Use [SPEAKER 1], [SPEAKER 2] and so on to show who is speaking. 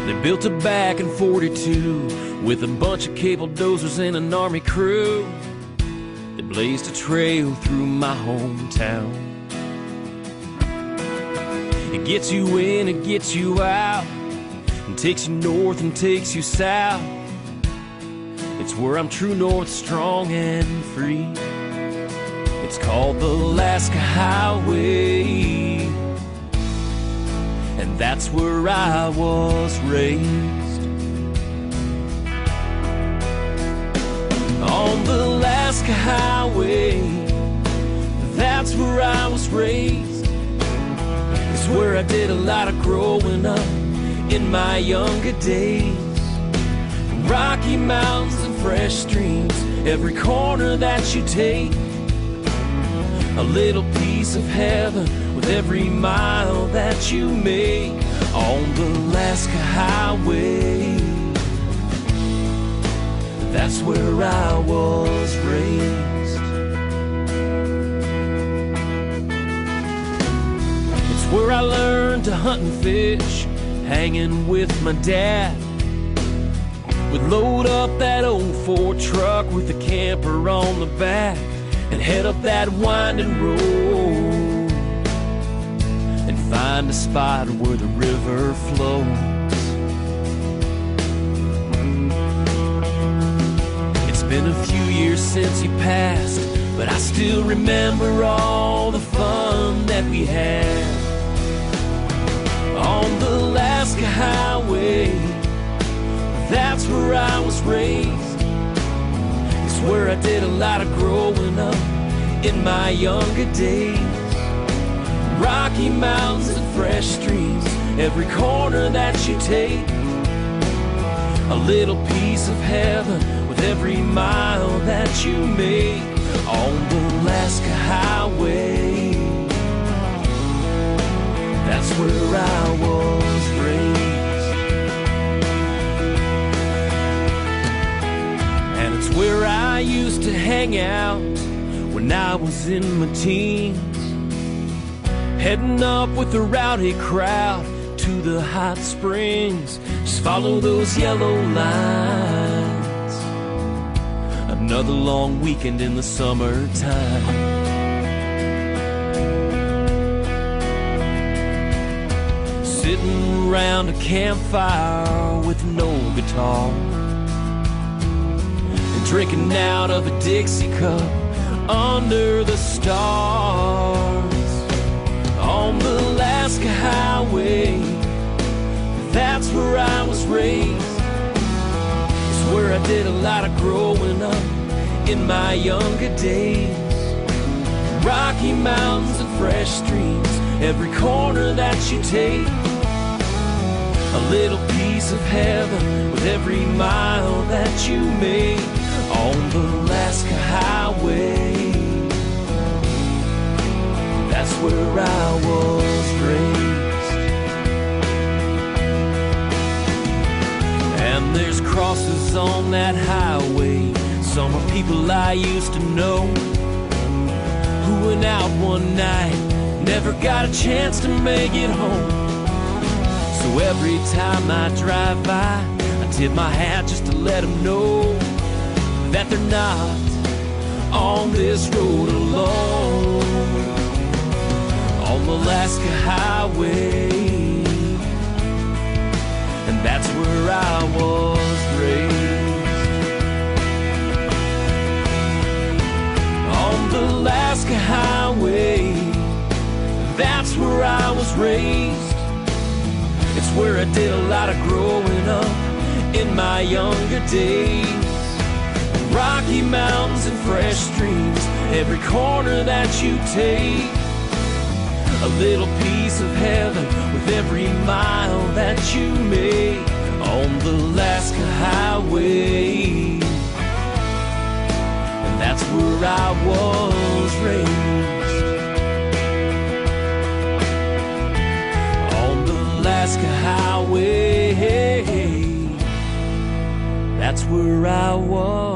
[SPEAKER 1] They built it back in '42 with a bunch of cable dozers and an army crew. They blazed a trail through my hometown. It gets you in, it gets you out, and takes you north and takes you south. It's where I'm true north, strong and free. It's called the Alaska Highway, and that's where I was raised. On the Alaska Highway, that's where I was raised. It's where I did a lot of growing up in my younger days. Rocky Mountains and fresh streams, every corner that you take, a little piece of heaven with every mile that you make. On the Alaska Highway, that's where I was raised. It's where I learned to hunt and fish, hanging with my dad. We'd load up that old Ford truck with a camper on the back and head up that winding road and find a spot where the river flows. It's been a few years since he passed, but I still remember all the fun that we had. On the Alaska Highway, that's where I was raised. It's where I did a lot of growing up in my younger days. Rocky Mountains and fresh streams, every corner that you take, a little piece of heaven with every mile that you make. On the Alaska Highway, that's where I was raised. And it's where I used to hang out when I was in my teens, heading up with the rowdy crowd to the hot springs. Just follow those yellow lines, another long weekend in the summertime. Sitting around a campfire with no guitar, and drinking out of a Dixie cup under the stars. On the Alaska Highway, that's where I was raised. It's where I did a lot of growing up in my younger days. Rocky Mountains and fresh streams, every corner that you take, a little piece of heaven with every mile that you make. On the Alaska Highway, that's where I was raised. And there's crosses on that highway, some are people I used to know, who went out one night, never got a chance to make it home. So every time I drive by, I tip my hat just to let them know that they're not on this road alone. On the Alaska Highway, and that's where I was raised. On the Alaska Highway, that's where I was raised. It's where I did a lot of growing up in my younger days. Rocky Mountains and fresh streams, every corner that you take, a little piece of heaven with every mile that you make. On the Alaska Highway, and that's where I was raised. On the Alaska Highway, that's where I was